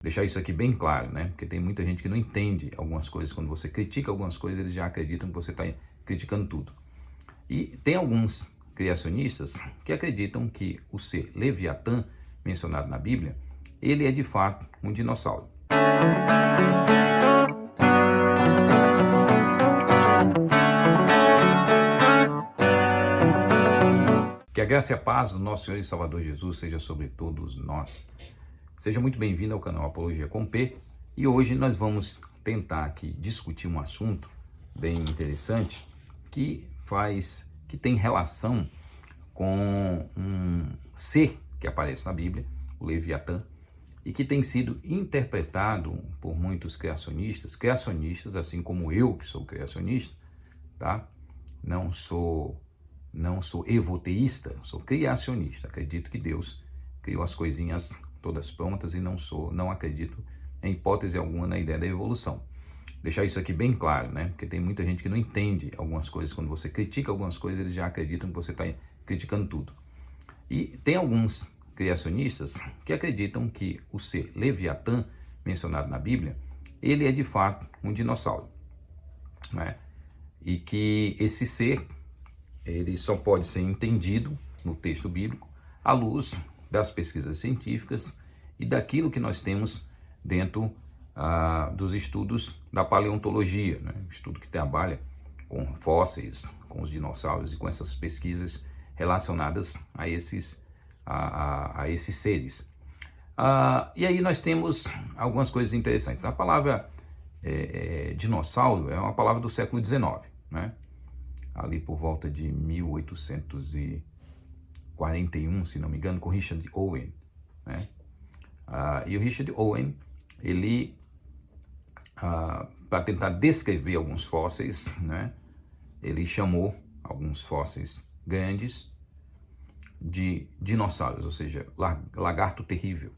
Deixar isso aqui bem claro, né? Porque tem muita gente que não entende algumas coisas. Quando você critica algumas coisas, eles já acreditam que você está criticando tudo. E tem alguns criacionistas que acreditam que o ser Leviatã, mencionado na Bíblia, ele é de fato um dinossauro. Que a graça e a paz do nosso Senhor e Salvador Jesus seja sobre todos nós. Seja muito bem-vindo ao canal Apologia com P. E hoje nós vamos tentar aqui discutir um assunto bem interessante que tem relação com um ser que aparece na Bíblia, o Leviatã, e que tem sido interpretado por muitos criacionistas, assim como eu, que sou criacionista, tá? Não sou evoteísta, sou criacionista. Acredito que Deus criou as coisinhas todas prontas e não acredito em hipótese alguma na ideia da evolução. Deixar isso aqui bem claro, né? Porque tem muita gente que não entende algumas coisas. Quando você critica algumas coisas, eles já acreditam que você está criticando tudo. E tem alguns criacionistas que acreditam que o ser Leviatã, mencionado na Bíblia, ele é de fato um dinossauro, né? E que esse ser, ele só pode ser entendido no texto bíblico à luz das pesquisas científicas e daquilo que nós temos dentro dos estudos da paleontologia, né? Estudo que trabalha com fósseis, com os dinossauros e com essas pesquisas relacionadas a esses seres. E aí nós temos algumas coisas interessantes. A palavra dinossauro é uma palavra do século XIX, né? Ali por volta de 1841, se não me engano, com Richard Owen, né? E o Richard Owen, ele, para tentar descrever alguns fósseis, né, ele chamou alguns fósseis grandes de dinossauros, ou seja, lagarto terrível,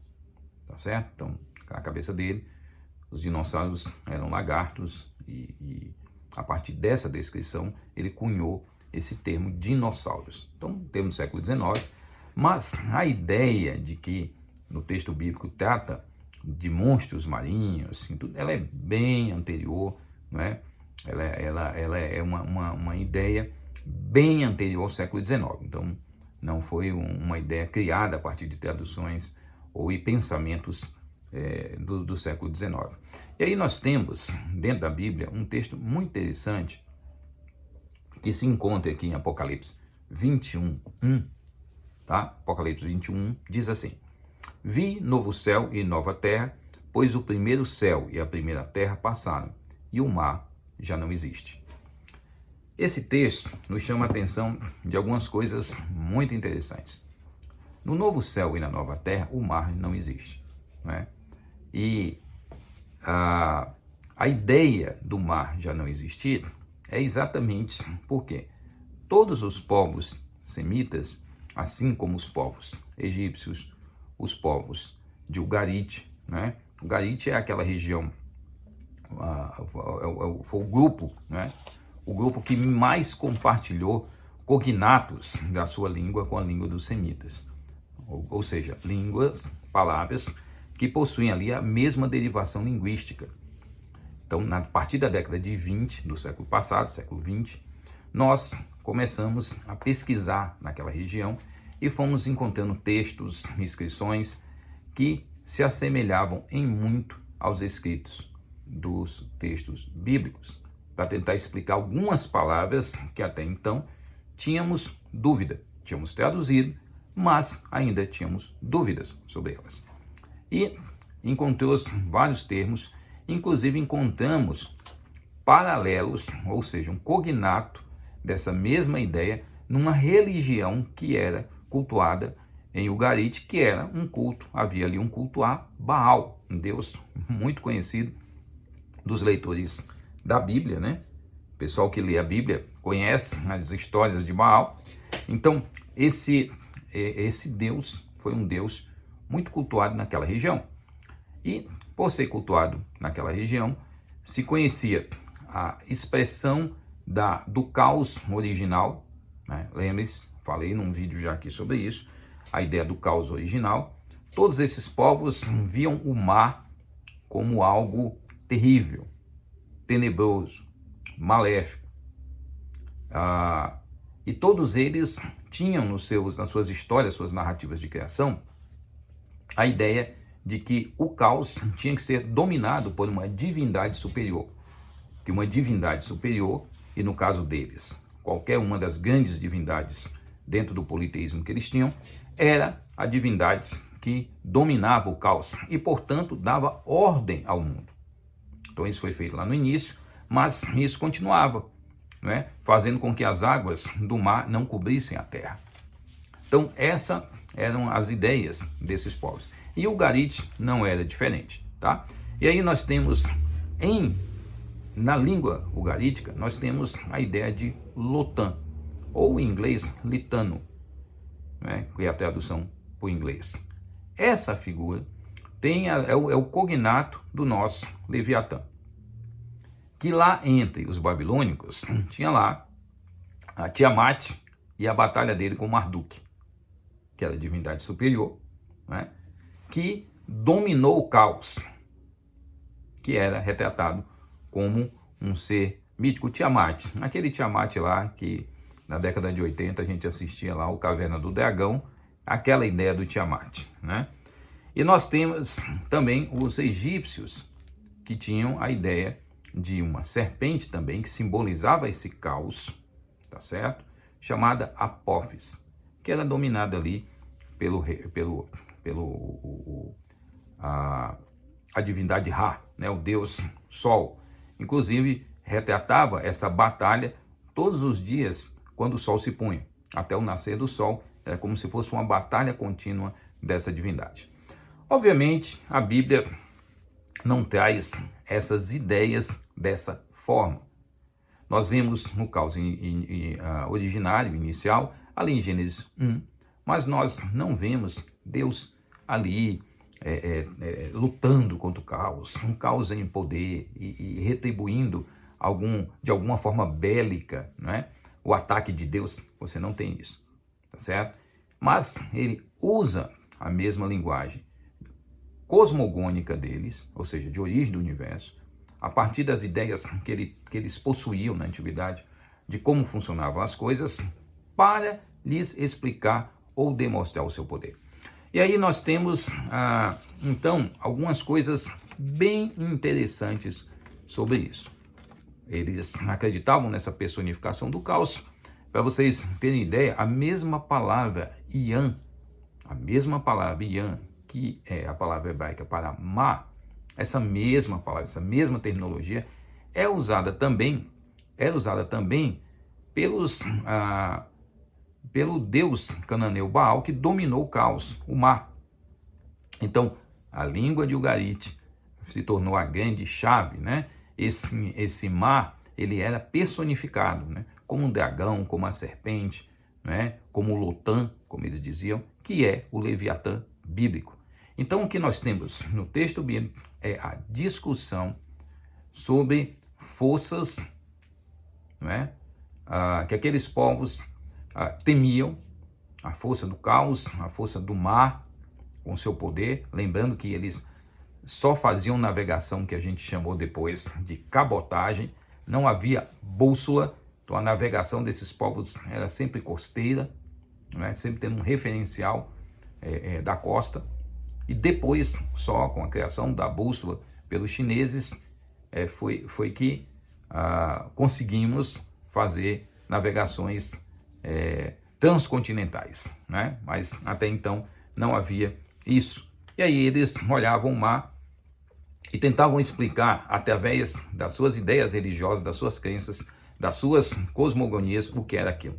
tá certo? Então, na cabeça dele, os dinossauros eram lagartos e a partir dessa descrição, ele cunhou esse termo dinossauros. Então, termo do século XIX, mas a ideia de que no texto bíblico trata de monstros marinhos, assim, tudo, ela é bem anterior, não é? Ela é uma ideia bem anterior ao século XIX. Então, não foi uma ideia criada a partir de traduções ou pensamentos do século XIX. E aí nós temos, dentro da Bíblia, um texto muito interessante que se encontra aqui em Apocalipse 21:1, tá? Apocalipse 21 diz assim: Vi novo céu e nova terra, pois o primeiro céu e a primeira terra passaram, e o mar já não existe. Esse texto nos chama a atenção de algumas coisas muito interessantes. No novo céu e na nova terra, o mar não existe, né? E a ideia do mar já não existir é exatamente porque todos os povos semitas, assim como os povos egípcios, os povos de Ugarit, né? Ugarit é aquela região, foi o grupo, né? O grupo que mais compartilhou cognatos da sua língua com a língua dos semitas, ou seja, línguas, palavras que possuem ali a mesma derivação linguística. Então, a partir da década de 20 do século passado, século 20, nós começamos a pesquisar naquela região e fomos encontrando textos, inscrições que se assemelhavam em muito aos escritos dos textos bíblicos, para tentar explicar algumas palavras que até então tínhamos dúvida, tínhamos traduzido, mas ainda tínhamos dúvidas sobre elas. E encontramos vários termos, inclusive encontramos paralelos, ou seja, um cognato dessa mesma ideia numa religião que era cultuada em Ugarit, que era um culto, havia ali um culto a Baal, um deus muito conhecido dos leitores da Bíblia, né? O pessoal que lê a Bíblia conhece as histórias de Baal. Então, esse deus foi um deus muito cultuado naquela região. E, por ser cultuado naquela região, se conhecia a expressão do caos original, né? Lembre-se, falei num vídeo já aqui sobre isso, a ideia do caos original. Todos esses povos viam o mar como algo terrível, tenebroso, maléfico. E todos eles tinham nas suas histórias, suas narrativas de criação, a ideia de que o caos tinha que ser dominado por uma divindade superior. Que uma divindade superior, e no caso deles, qualquer uma das grandes divindades dentro do politeísmo que eles tinham, era a divindade que dominava o caos e, portanto, dava ordem ao mundo. Então isso foi feito lá no início, mas isso continuava, né, fazendo com que as águas do mar não cobrissem a terra. Então essas eram as ideias desses povos. E o Ugarit não era diferente, tá? E aí nós temos, na língua ugarítica, nós temos a ideia de Lotan, ou em inglês, Litano, né, que é a tradução para o inglês. Essa figura é o cognato do nosso Leviatã, que lá entre os babilônicos tinha lá a Tiamat e a batalha dele com Marduk, que era a divindade superior, né, que dominou o caos, que era retratado como um ser mítico, Tiamat. Aquele Tiamat lá que na década de 80 a gente assistia lá o Caverna do Dragão, aquela ideia do Tiamat, né? E nós temos também os egípcios, que tinham a ideia de uma serpente também, que simbolizava esse caos, tá certo? Chamada Apófis, que era dominada ali a divindade Ra, né? O deus Sol. Inclusive, retratava essa batalha todos os dias quando o sol se punha. Até o nascer do sol, era como se fosse uma batalha contínua dessa divindade. Obviamente, a Bíblia não traz essas ideias dessa forma. Nós vemos no caos originário, inicial, ali em Gênesis 1, mas nós não vemos Deus ali lutando contra o caos, um caos em poder e retribuindo de alguma forma bélica, né, o ataque de Deus. Você não tem isso, tá certo? Mas ele usa a mesma linguagem cosmogônica deles, ou seja, de origem do universo, a partir das ideias que eles possuíam na antiguidade, de como funcionavam as coisas, para lhes explicar ou demonstrar o seu poder. E aí nós temos, então, algumas coisas bem interessantes sobre isso. Eles acreditavam nessa personificação do caos. Para vocês terem ideia, a mesma palavra Ian, que é a palavra hebraica para Ma, essa mesma palavra, essa mesma terminologia, era usada também pelo deus cananeu Baal, que dominou o caos, o mar. Então, a língua de Ugarit se tornou a grande chave, né? Esse mar, ele era personificado, né, como um dragão, como a serpente, né, como o Lotan, como eles diziam, que é o Leviatã bíblico. Então, o que nós temos no texto bíblico é a discussão sobre forças, né, que aqueles povos temiam, a força do caos, a força do mar, com seu poder, lembrando que eles só faziam navegação que a gente chamou depois de cabotagem, não havia bússola, então a navegação desses povos era sempre costeira, né? Sempre tendo um referencial da costa, e depois, só com a criação da bússola pelos chineses, foi que conseguimos fazer navegações transcontinentais, né? Mas até então não havia isso. E aí eles olhavam o mar e tentavam explicar, através das suas ideias religiosas, das suas crenças, das suas cosmogonias, o que era aquilo.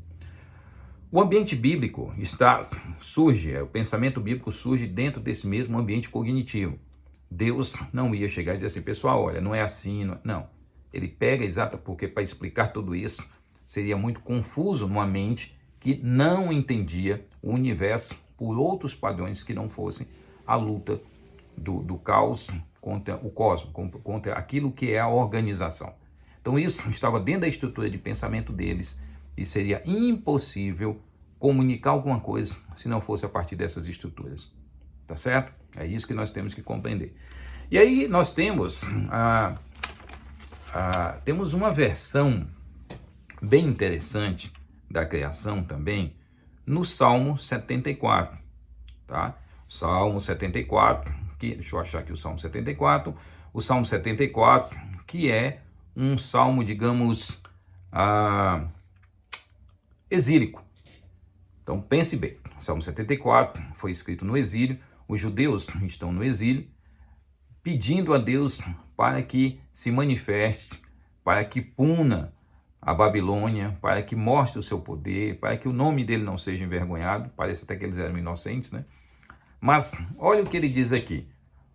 O ambiente bíblico o pensamento bíblico surge dentro desse mesmo ambiente cognitivo. Deus não ia chegar e dizer assim, pessoal, olha, não é assim, não. Ele pega porque para explicar tudo isso seria muito confuso numa mente que não entendia o universo por outros padrões que não fossem a luta do caos contra o cosmos, contra aquilo que é a organização. Então isso estava dentro da estrutura de pensamento deles e seria impossível comunicar alguma coisa se não fosse a partir dessas estruturas. Tá certo? É isso que nós temos que compreender. E aí nós temos, temos uma versão bem interessante da criação também no Salmo 74, tá? Salmo 74, deixa eu achar aqui o Salmo 74, que é um salmo, digamos, exílico. Então pense bem, o Salmo 74 foi escrito no exílio, os judeus estão no exílio, pedindo a Deus para que se manifeste, para que puna a Babilônia, para que mostre o seu poder, para que o nome dele não seja envergonhado. Parece até que eles eram inocentes, né? Mas olha o que ele diz aqui.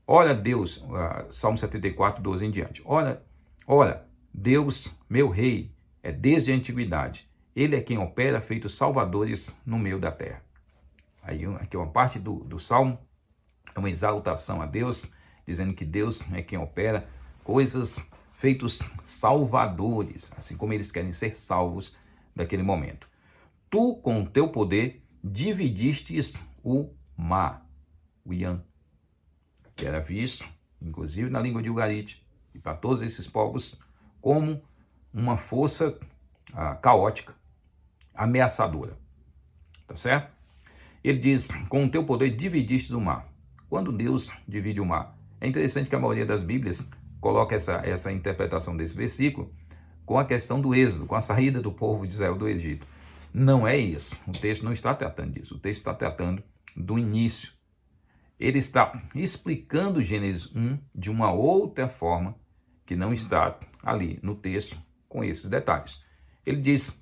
Olha Deus, Salmo 74, 12 em diante. Olha, Deus, meu rei, é desde a antiguidade. Ele é quem opera, feito salvadores no meio da terra. Aí aqui uma parte do Salmo é uma exaltação a Deus, dizendo que Deus é quem opera coisas feitos salvadores, assim como eles querem ser salvos daquele momento. Tu, com o teu poder, dividistes o mar, o Ian, que era visto, inclusive na língua de Ugarit, e para todos esses povos, como uma força caótica, ameaçadora. Tá certo? Ele diz, com o teu poder dividistes o mar. Quando Deus divide o mar? É interessante que a maioria das Bíblias coloca essa interpretação desse versículo com a questão do êxodo, com a saída do povo de Israel do Egito. Não é isso. O texto não está tratando disso. O texto está tratando do início. Ele está explicando Gênesis 1 de uma outra forma que não está ali no texto com esses detalhes. Ele diz,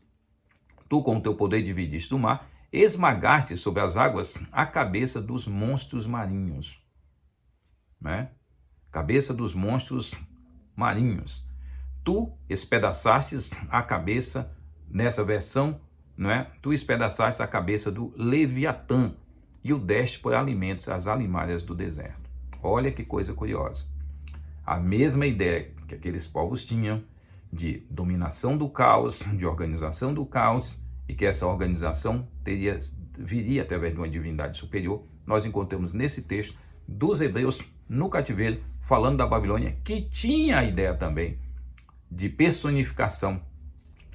tu com o teu poder dividiste o mar, esmagaste sobre as águas a cabeça dos monstros marinhos. Né? Cabeça dos monstros marinhos. Tu espedaçastes a cabeça, nessa versão, não é? Tu espedaçaste a cabeça do Leviatã e o deste por alimentos às alimárias do deserto. Olha que coisa curiosa. A mesma ideia que aqueles povos tinham de dominação do caos, de organização do caos, e que essa organização viria através de uma divindade superior, nós encontramos nesse texto dos hebreus no cativeiro, falando da Babilônia, que tinha a ideia também de personificação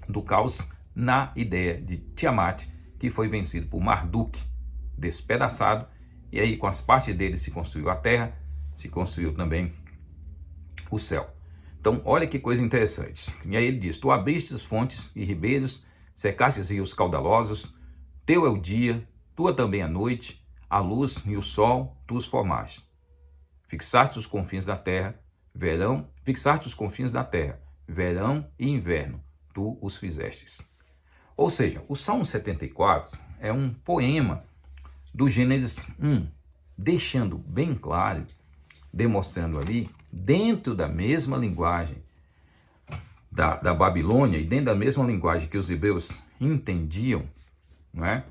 do caos na ideia de Tiamat, que foi vencido por Marduk, despedaçado, e aí com as partes dele se construiu a terra, se construiu também o céu. Então, olha que coisa interessante. E aí ele diz, tu abriste as fontes e ribeiros, secaste rios caudalosos, teu é o dia, tua também a noite, a luz e o sol, tu os formaste. Fixaste os confins da terra, verão e inverno, tu os fizestes. Ou seja, o Salmo 74 é um poema do Gênesis 1, deixando bem claro, demonstrando ali, dentro da mesma linguagem da Babilônia e dentro da mesma linguagem que os hebreus entendiam, não é?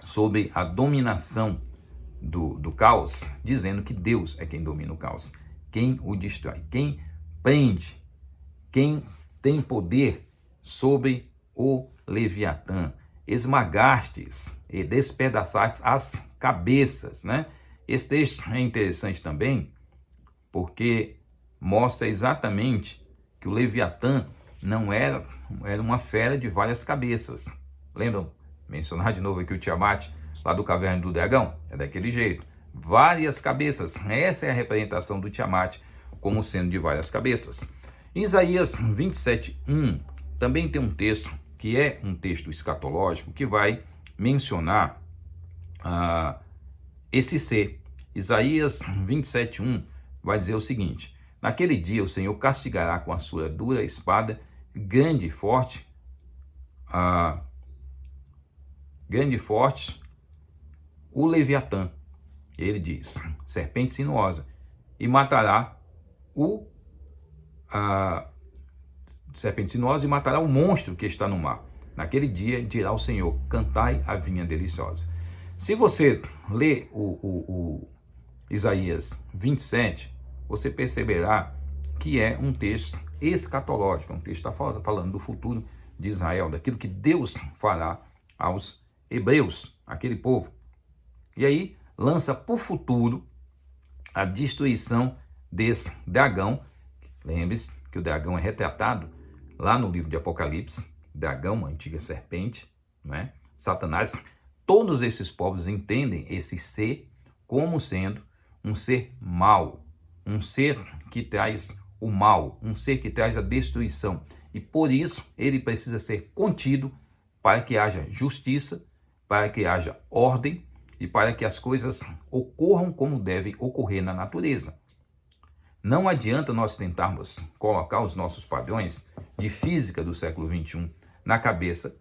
Sobre a dominação do caos, dizendo que Deus é quem domina o caos, quem o destrói, quem prende, quem tem poder sobre o Leviatã. Esmagastes e despedaçastes as cabeças, né? Esse texto é interessante também, porque mostra exatamente que o Leviatã não era uma fera de várias cabeças. Lembram? Mencionar de novo aqui o Tiamat, lá do Caverna do Dragão? É daquele jeito. Várias cabeças. Essa é a representação do Tiamat como sendo de várias cabeças. Em Isaías 27:1, também tem um texto que é um texto escatológico que vai mencionar esse ser. Isaías 27:1 vai dizer o seguinte: naquele dia o Senhor castigará com a sua dura espada grande e forte, o Leviatã. Ele diz, serpente sinuosa, e matará o monstro que está no mar. Naquele dia dirá o Senhor, cantai a vinha deliciosa. Se você lê o Isaías 27, você perceberá que é um texto escatológico, um texto que está falando do futuro de Israel, daquilo que Deus fará aos hebreus, aquele povo. E aí lança por futuro a destruição desse dragão. Lembre-se que o dragão é retratado lá no livro de Apocalipse, dragão, uma antiga serpente, não é? Satanás. Todos esses povos entendem esse ser como sendo um ser mau, um ser que traz o mal, um ser que traz a destruição. E por isso ele precisa ser contido para que haja justiça, para que haja ordem e para que as coisas ocorram como devem ocorrer na natureza. Não adianta nós tentarmos colocar os nossos padrões de física do século XXI na cabeça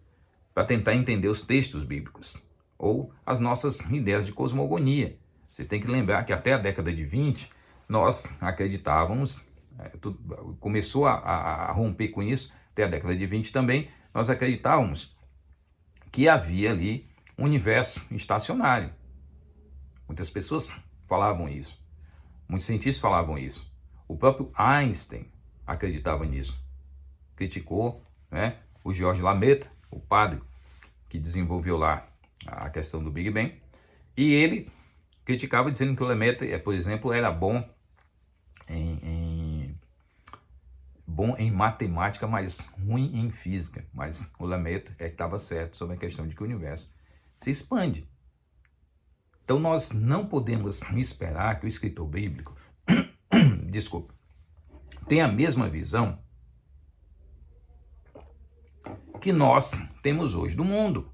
para tentar entender os textos bíblicos ou as nossas ideias de cosmogonia. Vocês têm que lembrar que até a década de 20 nós acreditávamos, começou a romper com isso, até a década de 20 também, nós acreditávamos que havia ali um universo estacionário. Muitas pessoas falavam isso, muitos cientistas falavam isso. O próprio Einstein acreditava nisso. Criticou, né, o Georges Lamaitre, o padre que desenvolveu lá a questão do Big Bang, e ele criticava dizendo que o Lamaitre, por exemplo, era bom em matemática, mas ruim em física. Mas o Lamaitre que estava certo sobre a questão de que o universo se expande. Então nós não podemos esperar que o escritor bíblico tenha a mesma visão que nós temos hoje do mundo.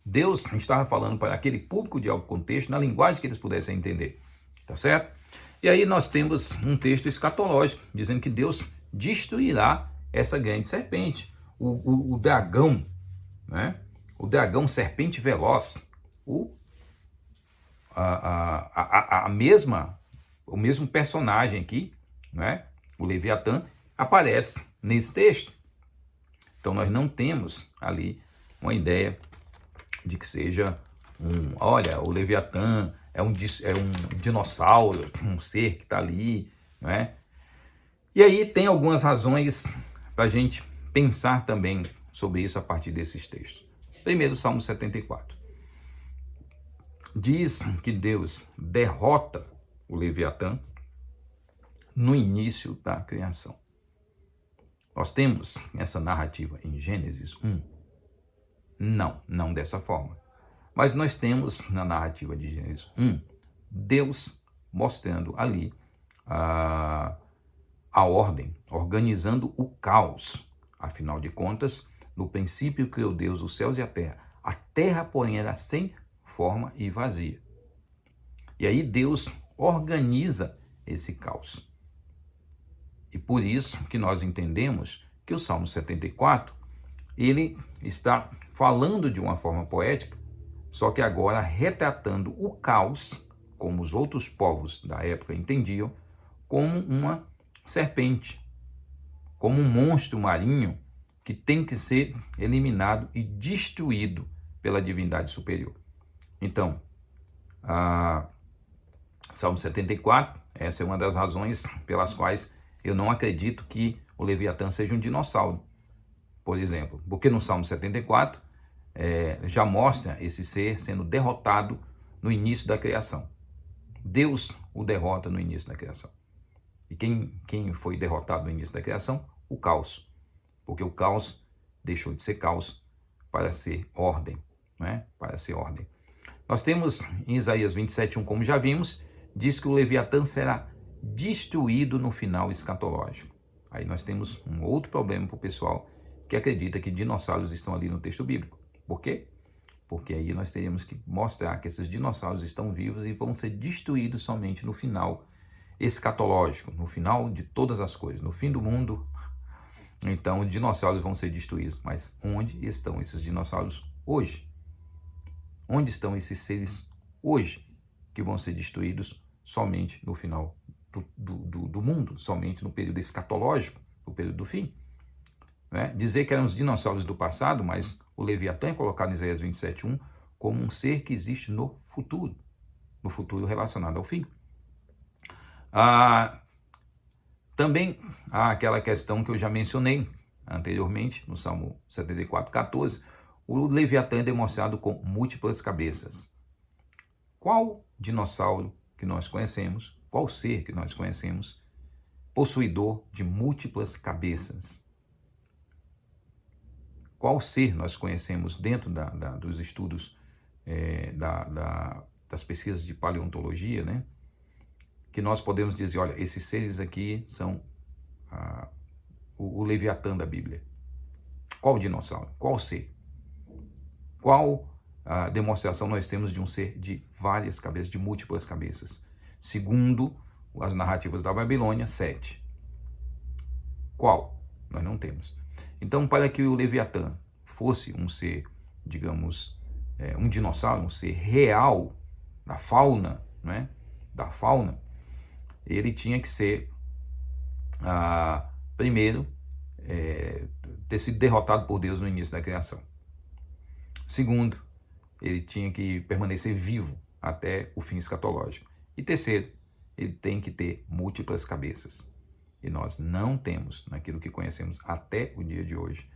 Deus estava falando para aquele público de alto contexto, na linguagem que eles pudessem entender, tá certo? E aí nós temos um texto escatológico, dizendo que Deus destruirá essa grande serpente, o dragão, né? O dragão, serpente veloz, o mesmo personagem aqui, né? O Leviatã, aparece nesse texto. Então nós não temos ali uma ideia de que seja olha, o Leviatã é um dinossauro, um ser que está ali, né? E aí tem algumas razões para a gente pensar também sobre isso a partir desses textos. Primeiro, Salmo 74. Diz que Deus derrota o Leviatã no início da criação. Nós temos essa narrativa em Gênesis 1? Não dessa forma. Mas nós temos na narrativa de Gênesis 1, Deus mostrando ali a ordem, organizando o caos. Afinal de contas, no princípio criou Deus os céus e a terra. A terra, porém, era sem forma e vazia. E aí Deus organiza esse caos. E por isso que nós entendemos que o Salmo 74, ele está falando de uma forma poética, só que agora retratando o caos, como os outros povos da época entendiam, como uma serpente, como um monstro marinho que tem que ser eliminado e destruído pela divindade superior. Então, Salmo 74, essa é uma das razões pelas quais eu não acredito que o Leviatã seja um dinossauro, por exemplo, porque no Salmo 74 já mostra esse ser sendo derrotado no início da criação. Deus o derrota no início da criação. E quem foi derrotado no início da criação? O caos. Porque o caos deixou de ser caos para ser ordem, né? Para ser ordem. Nós temos em Isaías 27:1, como já vimos, diz que o Leviatã será destruído no final escatológico. Aí nós temos um outro problema para o pessoal que acredita que dinossauros estão ali no texto bíblico. Por quê? Porque aí nós teríamos que mostrar que esses dinossauros estão vivos e vão ser destruídos somente no final escatológico, no final de todas as coisas, no fim do mundo. Então, os dinossauros vão ser destruídos. Mas onde estão esses dinossauros hoje? Onde estão esses seres hoje que vão ser destruídos somente no final do mundo, somente no período escatológico, no período do fim? Né? Dizer que eram os dinossauros do passado, mas o Leviatã é colocado em Isaías 27:1 como um ser que existe no futuro relacionado ao fim. Também há aquela questão que eu já mencionei anteriormente, no Salmo 74:14, o Leviatã é demonstrado com múltiplas cabeças. Qual dinossauro que nós conhecemos Qual ser que nós conhecemos possuidor de múltiplas cabeças? Qual ser nós conhecemos dentro dos estudos das pesquisas de paleontologia, né? Que nós podemos dizer, olha, esses seres aqui são o Leviatã da Bíblia. Qual dinossauro? Qual ser? Qual demonstração nós temos de um ser de várias cabeças, de múltiplas cabeças? Segundo as narrativas da Babilônia, 7. Qual? Nós não temos. Então, para que o Leviatã fosse um ser, digamos, um dinossauro, um ser real da fauna, né? Da fauna, ele tinha que ser, primeiro, ter sido derrotado por Deus no início da criação. Segundo, ele tinha que permanecer vivo até o fim escatológico. E terceiro, ele tem que ter múltiplas cabeças. E nós não temos, naquilo que conhecemos até o dia de hoje,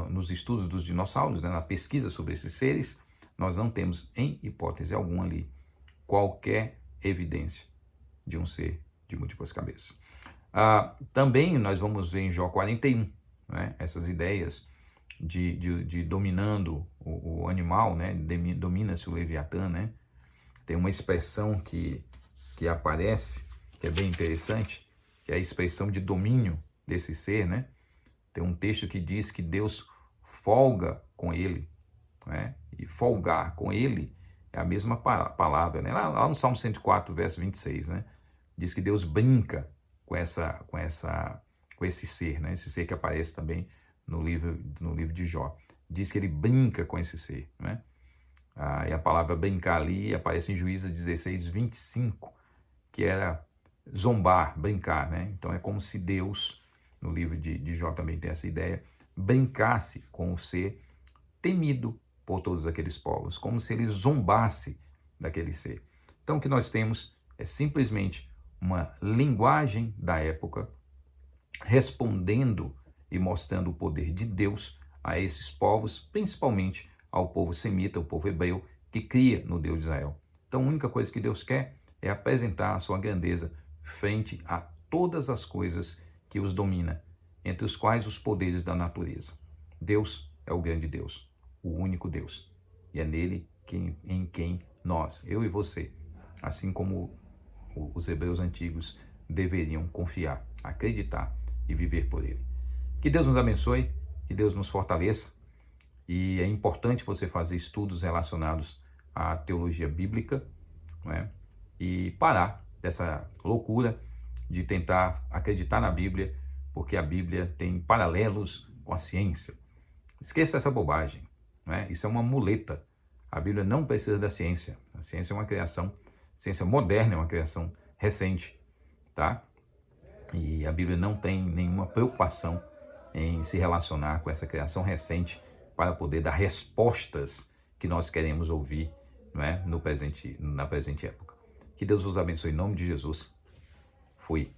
nos estudos dos dinossauros, né, na pesquisa sobre esses seres, nós não temos, em hipótese alguma ali, qualquer evidência de um ser de múltiplas cabeças. Também nós vamos ver em Jó 41, né, essas ideias de dominando o animal, né, domina-se o Leviatã, né? Tem uma expressão que aparece, que é bem interessante, que é a expressão de domínio desse ser, né? Tem um texto que diz que Deus folga com ele, né? E folgar com ele é a mesma palavra, né? Lá no Salmo 104, verso 26, né? Diz que Deus brinca com esse ser, né? Esse ser que aparece também no livro de Jó. Diz que ele brinca com esse ser, né? E a palavra brincar ali aparece em Juízes 16, 25, que era zombar, brincar, né? Então é como se Deus, no livro de Jó também tem essa ideia, brincasse com o ser temido por todos aqueles povos, como se ele zombasse daquele ser. Então o que nós temos é simplesmente uma linguagem da época respondendo e mostrando o poder de Deus a esses povos, principalmente ao povo semita, o povo hebreu, que cria no Deus de Israel. Então a única coisa que Deus quer é apresentar a sua grandeza frente a todas as coisas que os domina, entre os quais os poderes da natureza. Deus é o grande Deus, o único Deus. E é nele em quem nós, eu e você, assim como os hebreus antigos, deveriam confiar, acreditar e viver por ele. Que Deus nos abençoe, que Deus nos fortaleça. E é importante você fazer estudos relacionados à teologia bíblica, não é? E parar dessa loucura de tentar acreditar na Bíblia, porque a Bíblia tem paralelos com a ciência. Esqueça essa bobagem, não é? Isso é uma muleta. A Bíblia não precisa da ciência. A ciência é uma criação, a ciência moderna é uma criação recente, tá? E a Bíblia não tem nenhuma preocupação em se relacionar com essa criação recente para poder dar respostas que nós queremos ouvir, não é? Na presente época. Que Deus os abençoe em nome de Jesus. Fui.